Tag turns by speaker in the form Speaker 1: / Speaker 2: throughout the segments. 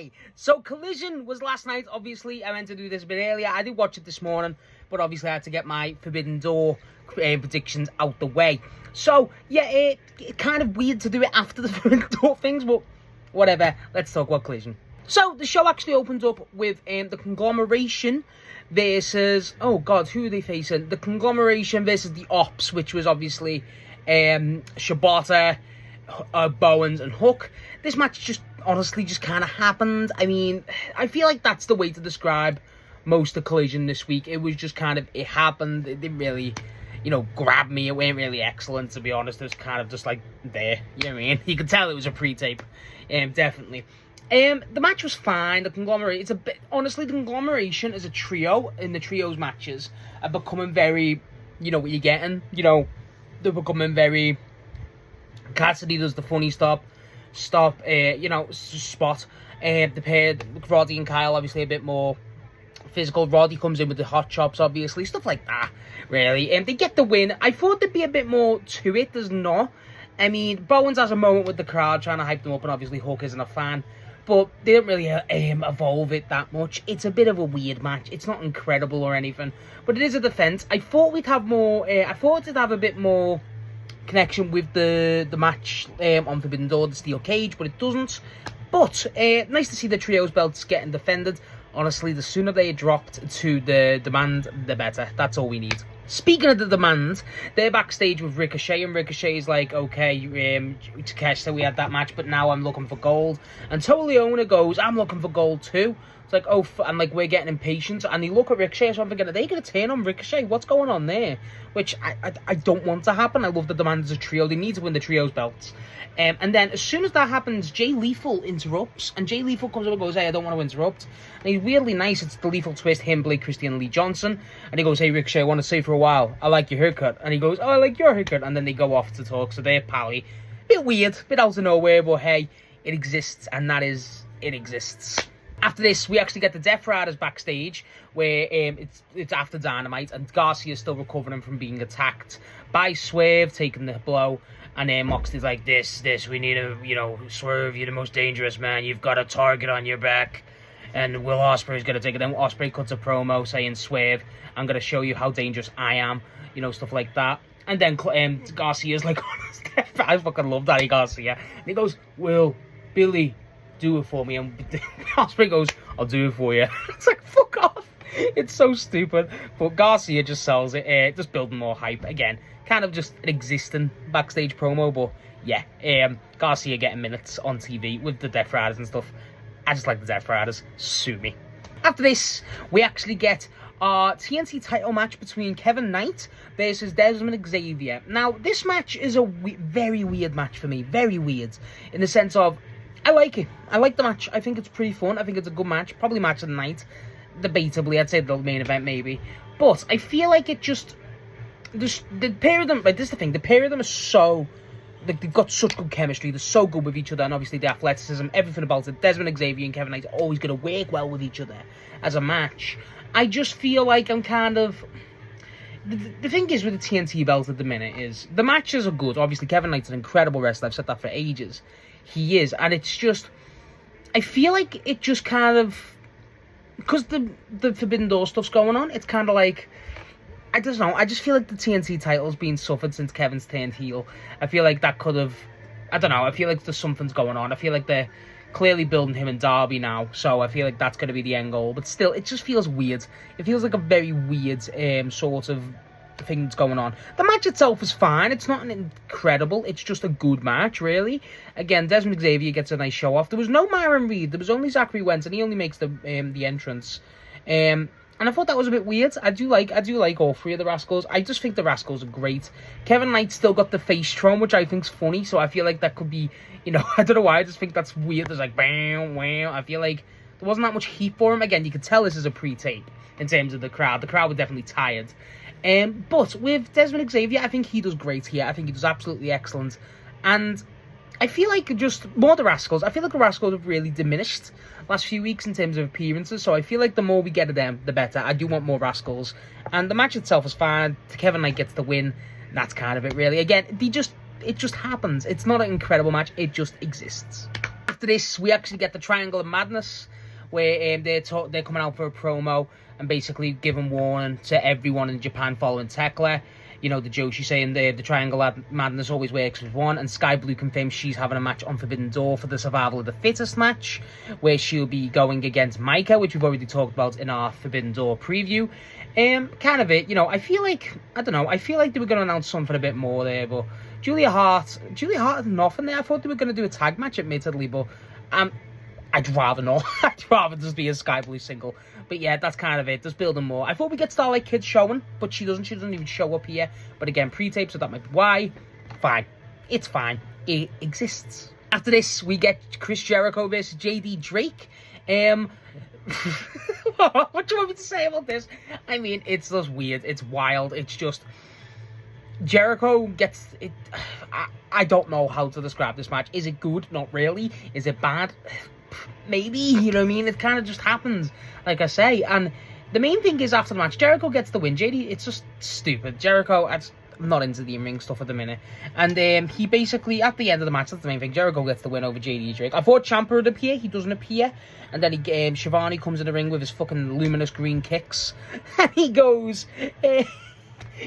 Speaker 1: Hi! So Collision was last night, obviously. I meant to do this a bit earlier. I did watch it this morning, but obviously I had to get my Forbidden Door predictions out the way. So, yeah, it kind of weird to do it after the Forbidden Door things, but whatever. Let's talk about Collision. So, the show actually opens up with the Conglomeration versus... Oh, God, who are they facing? The Conglomeration versus the Opps, which was obviously Shibata, Bowens, and Hook. This match just, honestly, just kind of happened. I mean, I feel like that's the way to describe most of Collision this week. It was just kind of, it happened. It didn't really, you know, grab me. It wasn't really excellent, to be honest. It was kind of just like there. You know what I mean? You could tell it was a pre-tape. Definitely. The match was fine. The Conglomeration, it's a bit, honestly, the Conglomeration as a trio in the trios matches are becoming very, you know what you're getting. You know, they're becoming very... Cassidy does the funny spot. The pair, Roddy and Kyle, obviously a bit more physical. Roddy comes in with the hot chops, obviously. Stuff like that, really. They get the win. I thought there'd be a bit more to it. There's not. I mean, Bowens has a moment with the crowd trying to hype them up, and obviously Hook isn't a fan. But they don't really evolve it that much. It's a bit of a weird match. It's not incredible or anything. But it is a defense. I thought we'd have more... I thought it'd have a bit more connection with the match on Forbidden Door, the steel cage, but it doesn't. But nice to see the trios belts getting defended. Honestly, the sooner they dropped to the demand, the better. That's all we need. Speaking of the demand, they're backstage with Ricochet, and Ricochet's like, okay, Takeshita, we had that match, but now I'm looking for gold. And Liona goes, I'm looking for gold too. It's like, oh, and like, we're getting impatient. And they look at Ricochet, so I'm thinking, are they going to turn on Ricochet? What's going on there? Which I don't want to happen. I love the demand as a trio. They need to win the trios belts. And then as soon as that happens, Jay Lethal interrupts. And Jay Lethal comes up and goes, hey, I don't want to interrupt. And he's weirdly nice. It's the Lethal twist, him, Blake Christian, and Lee Johnson. And he goes, hey, Ricochet, I want to say for a while, I like your haircut. And he goes, oh, I like your haircut. And then they go off to talk. So they're pally. Bit weird, bit out of nowhere, but hey, it exists. And that is, it exists. After this, we actually get the Death Riders backstage, where it's after Dynamite, and Garcia is still recovering from being attacked by Swerve, taking the blow, and then Moxley's like, this, we need a, you know, Swerve, you're the most dangerous man, you've got a target on your back, and Will Ospreay's going to take it. Then Ospreay cuts a promo saying, Swerve, I'm going to show you how dangerous I am, you know, stuff like that. And then Garcia's like, I fucking love Daddy Garcia, and he goes, Will, Billy, do it for me, and Ospreay goes, I'll do it for you. It's like, fuck off. It's so stupid. But Garcia just sells it, just building more hype. Again, kind of just an existing backstage promo, but yeah, Garcia getting minutes on TV with the Death Riders and stuff. I just like the Death Riders. Sue me. After this, we actually get our TNT title match between Kevin Knight versus Desmond Xavier. Now, this match is a very weird match for me. Very weird. In the sense of, I like it. I like the match. I think it's pretty fun. I think it's a good match. Probably match of the night. Debatably, I'd say the main event maybe. But I feel like it just... the pair of them... Like, this is the thing. The pair of them are so... Like, they've got such good chemistry. They're so good with each other. And obviously the athleticism, everything about it. Desmond Xavier and Kevin Knight are always going to work well with each other as a match. I just feel like I'm kind of... The thing is with the TNT belt at the minute is... The matches are good. Obviously, Kevin Knight's an incredible wrestler. I've said that for ages. He is, and it's just, I feel like it just kind of, because the Forbidden Door stuff's going on, it's kind of like, I don't know, I just feel like the TNT title's been suffered since Kevin's turned heel. I feel like that could have, I don't know, I feel like there's something's going on. I feel like they're clearly building him in Derby now, so I feel like that's going to be the end goal, but still, it just feels weird. It feels like a very weird sort of thing that's going on. The match itself is fine. It's not an incredible. It's just a good match, really. Again, Desmond Xavier gets a nice show off. There was no Myron Reed. There was only Zachary Wentz, and he only makes the entrance. And I thought that was a bit weird. I do like all three of the Rascalz. I just think the Rascalz are great. Kevin Knight still got the face tron, which I think's funny. So I feel like that could be, you know, I don't know why. I just think that's weird. There's like bam, wow. I feel like there wasn't that much heat for him. Again, you could tell this is a pre-tape in terms of the crowd. The crowd were definitely tired. But with Desmond Xavier, I think he does great here. I think he does absolutely excellent. And I feel like just more the Rascalz. I feel like the Rascalz have really diminished last few weeks in terms of appearances. So I feel like the more we get of them, the better. I do want more Rascalz. And the match itself is fine. Kevin Knight gets the win. That's kind of it, really. Again, it just happens. It's not an incredible match. It just exists. After this, we actually get the Triangle of Madness, where they're coming out for a promo and basically giving warning to everyone in Japan following Thekla. You know, the Joshi saying the Triangle of Madness always works with one, and Skye Blue confirms she's having a match on Forbidden Door for the Survival of the Fittest match, where she'll be going against Maika, which we've already talked about in our Forbidden Door preview. Kind of it, you know, I feel like they were going to announce something a bit more there, but Julia Hart had nothing there. I thought they were going to do a tag match, admittedly, but I'd rather not. I'd rather just be a Skye Blue single. But yeah, that's kind of it. Just building more. I thought we get Starlight Kid showing, but she doesn't even show up here. But again, pre-tape, so that might be why. Fine. It's fine. It exists. After this, we get Chris Jericho versus JD Drake. What do you want me to say about this? I mean, it's just weird. It's wild. It's just... Jericho gets it. I don't know how to describe this match. Is it good? Not really. Is it bad? Maybe. You know what I mean? It kind of just happens, like I say. And the main thing is, after the match, Jericho gets the win. JD, it's just stupid. Jericho, I'm not into the in-ring stuff at the minute. And he basically, at the end of the match, that's the main thing, Jericho gets the win over JD Drake. I thought Ciampa would appear. He doesn't appear. And then Shivani comes in the ring with his fucking luminous green kicks. And he goes...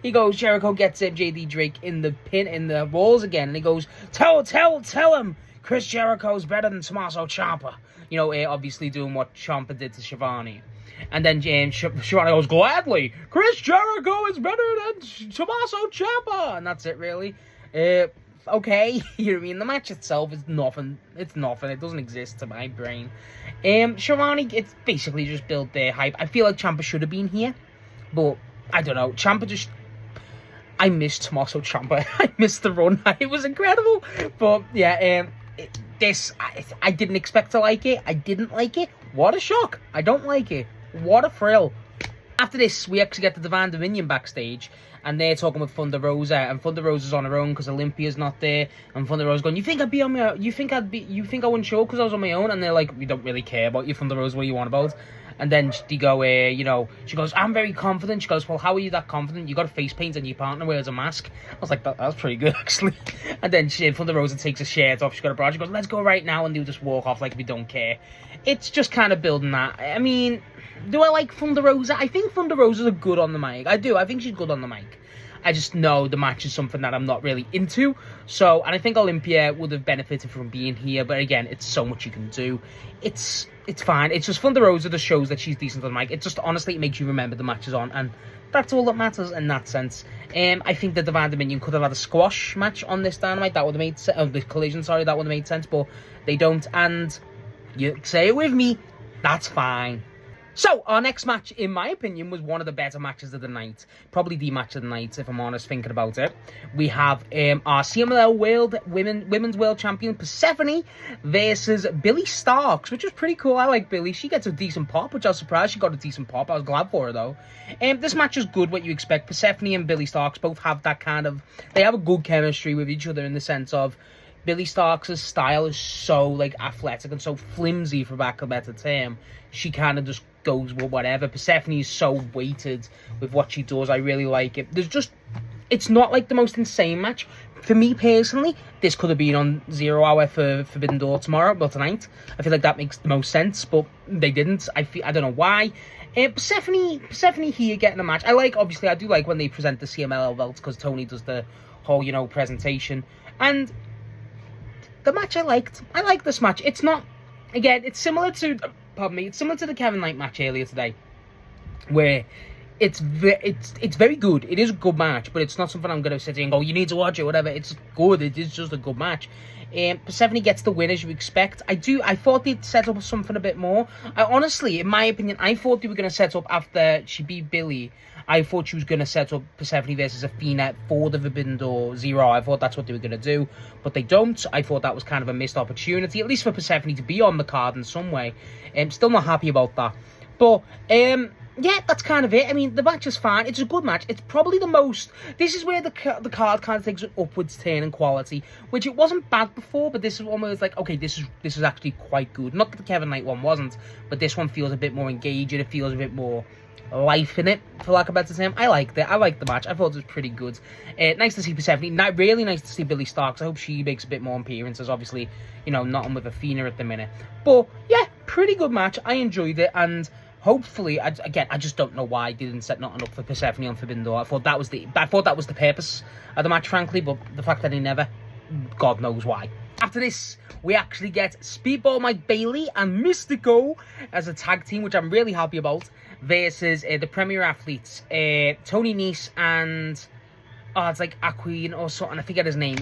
Speaker 1: Jericho gets JD Drake in the pin, in the walls again, and he goes, tell him Chris Jericho's better than Tommaso Ciampa. You know, obviously doing what Ciampa did to Shivani. And then Shivani goes, gladly, Chris Jericho is better than Tommaso Ciampa. And that's it, really. Okay, you know what I mean? The match itself is nothing. It's nothing. It doesn't exist to my brain. Shivani, it's basically just built their hype. I feel like Ciampa should have been here, but I don't know. Ciampa just... I missed Tommaso Ciampa. I missed the run. It was incredible. But, yeah, I didn't expect to like it. I didn't like it. What a shock. I don't like it. What a thrill. After this, we actually get the Divine Dominion backstage, and they're talking with Thunder Rosa, and Thunder Rosa's on her own because Olympia's not there, and Thunder Rosa's going, you think I wouldn't show because I was on my own? And they're like, we don't really care about you, Thunder Rosa, what you want about? And then they go, she goes, I'm very confident. She goes, well, how are you that confident? You got a face paint and your partner wears a mask. I was like, that was pretty good, actually. And then Thunder Rosa takes her shirt off. She got a bra. She goes, let's go right now. And they'll just walk off like we don't care. It's just kind of building that. I mean, do I like Thunder Rosa? I think Thunder Rosa's good on the mic. I do. I think she's good on the mic. I just know the match is something that I'm not really into. So, and I think Olympia would have benefited from being here. But again, it's so much you can do. It's fine. It's just Thunder Rosa that shows that she's decent on the mic. It just, honestly, it makes you remember the match is on. And that's all that matters in that sense. I think the Divine Dominion could have had a squash match on this Dynamite. That would have made sense. The Collision, sorry. That would have made sense. But they don't. And you say it with me. That's fine. So, our next match, in my opinion, was one of the better matches of the night. Probably the match of the night, if I'm honest, thinking about it. We have our CMLL World Women's World Champion, Persephone, versus Billie Starks, which was pretty cool. I like Billie. She gets a decent pop, which I was surprised she got a decent pop. I was glad for her, though. This match is good, what you expect. Persephone and Billie Starks both have that kind of... They have a good chemistry with each other in the sense of... Billie Starks' style is so, like, athletic and so flimsy, for lack of a better term. She kind of just goes with whatever. Persephone is so weighted with what she does. I really like it. It's not, like, the most insane match. For me, personally, this could have been on 0 hour for Forbidden Door tonight. I feel like that makes the most sense, but they didn't. I don't know why. Persephone here getting a match. I do like when they present the CMLL belts, because Tony does the whole, presentation. And... the match I liked. I like this match. It's not, again, it's similar to, it's similar to the Kevin Knight match earlier today, where it's very good. It is a good match, but it's not something I'm going to sit here and go, you need to watch it, whatever. It's good. It is just a good match. Persephone gets the win, as you expect. I thought they'd set up something a bit more. Honestly, in my opinion, I thought they were going to set up after she beat Billie. I thought she was going to set up Persephone versus Athena for the Forbidden Door 0. I thought that's what they were going to do, but they don't. I thought that was kind of a missed opportunity, at least for Persephone to be on the card in some way. Still not happy about that. But, yeah, that's kind of it. I mean, the match is fine. It's a good match. It's probably the most... This is where the card kind of takes an upwards turn in quality, which it wasn't bad before, but this is one where it's like, okay, this is actually quite good. Not that the Kevin Knight one wasn't, but this one feels a bit more engaging. It feels a bit more life in it, for lack of a better term. I liked it. I liked the match. I thought it was pretty good. Nice to see Persephone. Really nice to see Billie Starks. I hope she makes a bit more appearances. Obviously, you know, not on with Athena at the minute. But, yeah, pretty good match. I enjoyed it, and hopefully, I just don't know why they didn't set nothing up for Persephone on Forbidden Door. I thought that was the purpose of the match, frankly, but the fact that they never, God knows why. After this, we actually get Speedball Mike Bailey and Mystico as a tag team, which I'm really happy about, versus the Premier Athletes, Tony Nese and, it's like Aqueen or something, I forget his name.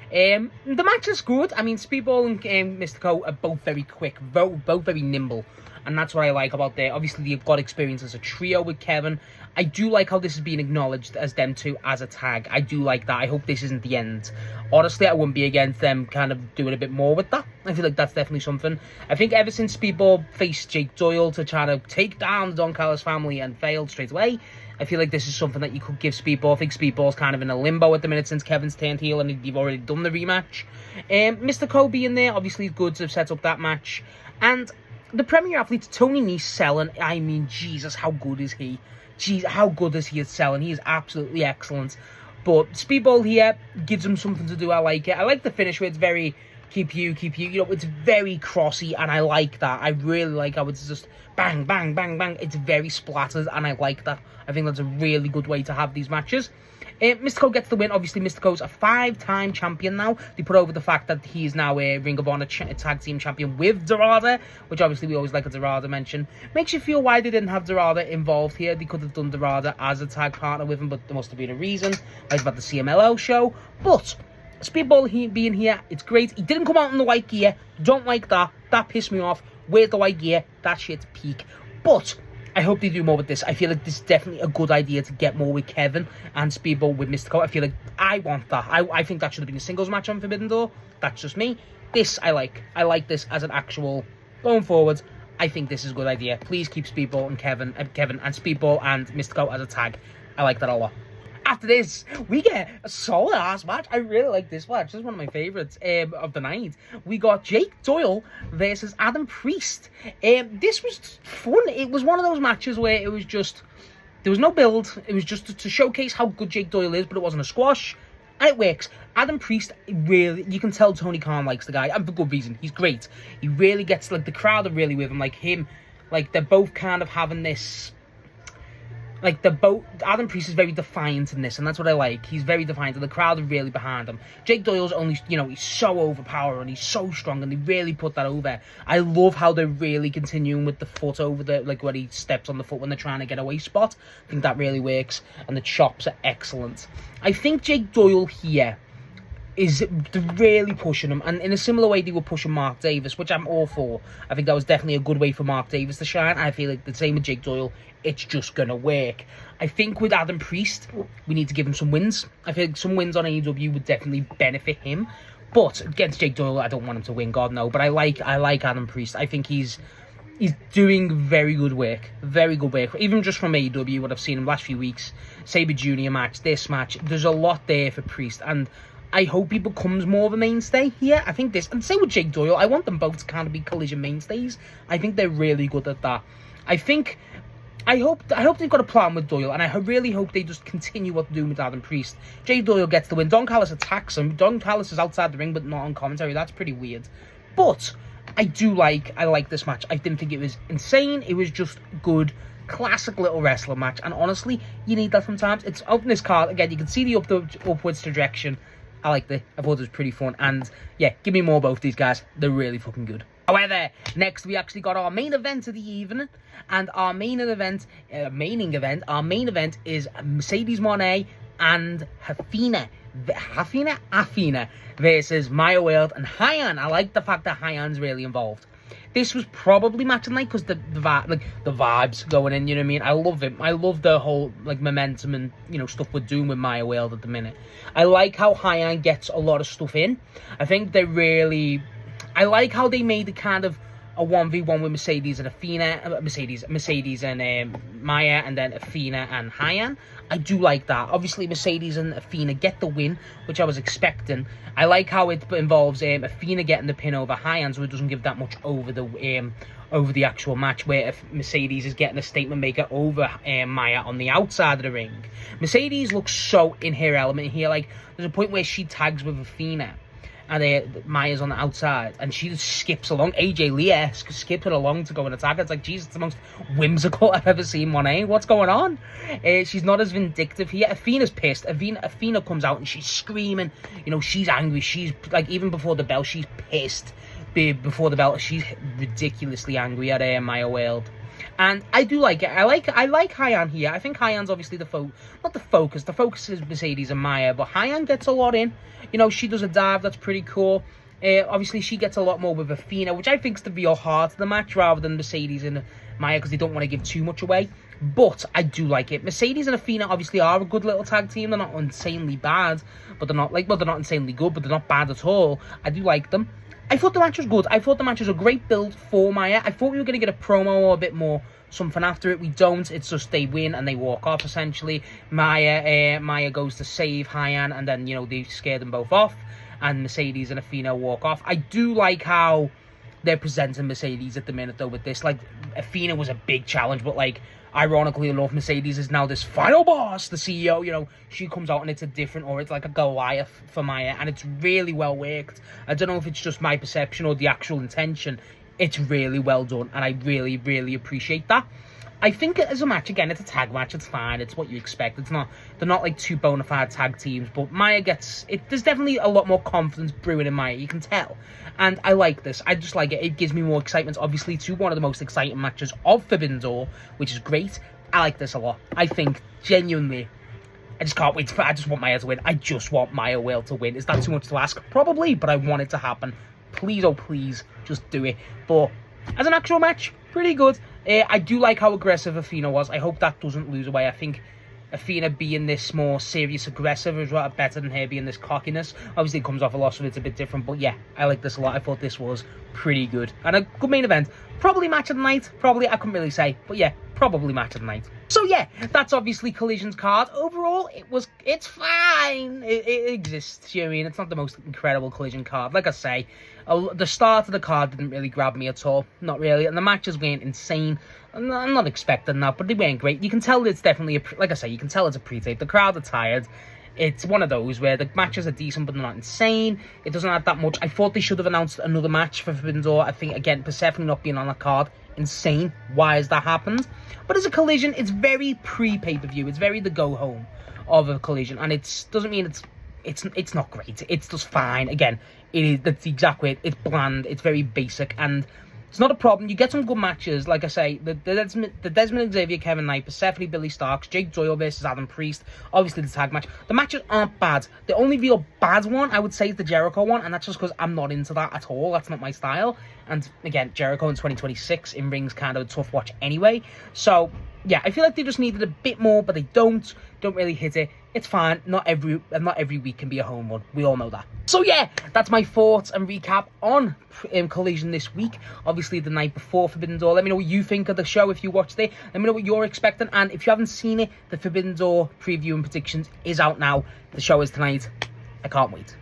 Speaker 1: The match is good. I mean, Speedball and Mystico are both very quick, both very nimble, and that's what I like about there. Obviously, they've got experience as a trio with Kevin. I do like how this is being acknowledged as them two as a tag. I do like that. I hope this isn't the end. Honestly, I wouldn't be against them kind of doing a bit more with that. I feel like that's definitely something. I think ever since Speedball faced Jake Doyle to try to take down the Don Callis family and failed straight away, I feel like this is something that you could give Speedball. I think Speedball's kind of in a limbo at the minute since Kevin's turned heel and they've already done the rematch. Mr. Kobe in there, obviously good to have set up that match. And the Premier Athletes, Tony Nese selling, I mean, Jesus, how good is he? Jeez, how good is he at selling? He is absolutely excellent. But Speedball here gives him something to do. I like it. I like the finish where it's very keep you. You know, it's very crossy, and I like that. I really like how it's just bang, bang, bang, bang. It's very splattered, and I like that. I think that's a really good way to have these matches. Mystico gets the win. Obviously, Mystico's a 5-time champion now. They put over the fact that he's now a Ring of Honor tag team champion with Dorada, which obviously we always like a Dorada mention. Makes you feel why they didn't have Dorada involved here. They could have done Dorada as a tag partner with him, but there must have been a reason. Like about the CMLL show. But Speedball being here, it's great. He didn't come out in the white gear. Don't like that. That pissed me off. Where's the white gear? That shit's peak. But I hope they do more with this. I feel like this is definitely a good idea to get more with Kevin and Speedball with Mystico. I feel like I want that. I think that should have been a singles match on Forbidden Door. That's just me. This I like. I like this as an actual going forward. I think this is a good idea. Please keep Speedball and Kevin and Speedball and Mystico as a tag. I like that a lot. After this, we get a solid-ass match. I really like this match. This is one of my favourites of the night. We got Jake Doyle versus Adam Priest. This was fun. It was one of those matches where it was just... There was no build. It was just to showcase how good Jake Doyle is, but it wasn't a squash. And it works. Adam Priest, really... You can tell Tony Khan likes the guy, and for good reason. He's great. He really gets... Like, the crowd are really with him. Like, him... Like, they're both kind of having this... Like, Adam Priest is very defiant in this, and that's what I like. He's very defiant, and the crowd are really behind him. Jake Doyle's only, you know, he's so overpowering, and he's so strong, and they really put that over. I love how they're really continuing with the foot over the, like, when he steps on the foot when they're trying to get away spot. I think that really works, and the chops are excellent. I think Jake Doyle here is really pushing him, and in a similar way they were pushing Mark Davis, which I'm all for. I think that was definitely a good way for Mark Davis to shine. I feel like the same with Jake Doyle, it's just gonna work. I think with Adam Priest, we need to give him some wins. I think some wins on AEW would definitely benefit him, but against Jake Doyle, I don't want him to win, God no, but I like Adam Priest. I think he's doing very good work, even just from AEW, what I've seen in the last few weeks. Sabre Jr. match, this match, there's a lot there for Priest, and I hope he becomes more of a mainstay here. I think this, and same with Jake Doyle, I want them both to kind of be Collision mainstays. I think they're really good at that. I hope they've got a plan with Doyle, and I really hope they just continue what they're doing with Adam Priest. Jake Doyle gets the win. Don Callis attacks him. Don Callis is outside the ring, but not on commentary. That's pretty weird. But I like this match. I didn't think it was insane. It was just good, classic little wrestler match. And honestly, you need that sometimes. It's out in this card. Again, you can see the upwards direction. I liked it. I thought it was pretty fun. And yeah, give me more of both these guys. They're really fucking good. However, next we actually got our main event of the evening. And our main event is Mercedes Mone and Athena versus Maya World and Hyan. I like the fact that Hyan's really involved. This was probably match of the night because the vibes going in, you know what I mean? I love it. I love the whole like momentum and, you know, stuff we're doing with Maya World at the minute. I like how Hyan gets a lot of stuff in. I think I like how they made it kind of a 1v1 with Mercedes and Athena, Mercedes and Maya, and then Athena and Hyan. I do like that. Obviously, Mercedes and Athena get the win, which I was expecting. I like how it involves Athena getting the pin over Hyan, so it doesn't give that much over the actual match, where if Mercedes is getting a statement maker over Maya on the outside of the ring. Mercedes looks so in her element here. Like, there's a point where she tags with Athena, and Maya's on the outside, and she just skips along. AJ Lee-esque, skipping along to go and attack. It's like, Jesus, it's the most whimsical I've ever seen one, eh? What's going on? She's not as vindictive here. Athena's pissed. Athena comes out and she's screaming. You know, she's angry. She's, like, even before the bell, she's pissed. Before the bell, she's ridiculously angry at Maya World. And I do like it. I like Hyan here. I think Hyan's obviously not the focus. The focus is Mercedes and Maya, but Hyan gets a lot in. You know, she does a dive, that's pretty cool. Obviously, she gets a lot more with Athena, which I think is the real heart of the match, rather than Mercedes and Maya, because they don't want to give too much away. But I do like it. Mercedes and Athena obviously are a good little tag team. They're not insanely bad, but they're not they're not insanely good, but they're not bad at all. I do like them. I thought the match was good. I thought the match was a great build for Maya. I thought we were going to get a promo or a bit more something after it. We don't. It's just they win and they walk off, essentially. Maya goes to save Hyan, and then, you know, they scare them both off, and Mercedes and Athena walk off. I do like how they're presenting Mercedes at the minute, though, with this. Like, Athena was a big challenge, but, like, ironically enough, Mercedes is now this final boss, the CEO. You know, she comes out and it's a different, or it's like a Goliath for Maya, and it's really well worked. I don't know if it's just my perception or the actual intention. It's really well done, and I really, really appreciate that. I think as a match, again, it's a tag match. It's fine. It's what you expect. They're not like two bona fide tag teams, but Maya gets it. There's definitely a lot more confidence brewing in Maya. You can tell, and I like this. I just like it. It gives me more excitement, obviously, to one of the most exciting matches of Forbidden Door, which is great. I like this a lot. I think genuinely, I just can't wait. I just want Maya to win. I just want Maya World to win. Is that too much to ask? Probably, but I want it to happen. Please, oh please, just do it. But as an actual match, pretty good. I do like how aggressive Athena was. I hope that doesn't lose away. I think Athena being this more serious aggressive is better than her being this cockiness. Obviously, it comes off a loss, so it's a bit different. But yeah, I like this a lot. I thought this was pretty good. And a good main event. Probably match of the night. Probably, I couldn't really say. But yeah, probably match of the night. So yeah, that's obviously Collision's card. Overall, it's fine. It exists, you know what I mean? It's not the most incredible Collision card. Like I say, the start of the card didn't really grab me at all. Not really. And the matches weren't insane. I'm not expecting that, but they weren't great. You can tell it's definitely, like I say, you can tell it's a pre-tape. The crowd are tired. It's one of those where the matches are decent, but they're not insane. It doesn't add that much. I thought they should have announced another match for Forbidden Door. I think, again, Persephone not being on the card, insane. Why has that happened? But as a Collision, it's very pre-pay-per-view. It's very the go-home of a Collision, and it doesn't mean it's not great. It's just fine. Again, that's the exact way. It's bland. It's very basic, and it's not a problem. You get some good matches, like I say, the Desmond Xavier, Kevin Knight, Persephone, Billie Starks, Jake Doyle versus Adam Priest, obviously the tag match. The matches aren't bad. The only real bad one, I would say, is the Jericho one, and that's just because I'm not into that at all. That's not my style. And again, Jericho in 2026 in ring's kind of a tough watch anyway. So yeah, I feel like they just needed a bit more, but they don't really hit it. It's fine. Not every week can be a home run. We all know that. So yeah, that's my thoughts and recap on Collision this week. Obviously the night before Forbidden Door. Let me know what you think of the show if you watched it. Let me know what you're expecting. And if you haven't seen it, the Forbidden Door preview and predictions is out now. The show is tonight. I can't wait.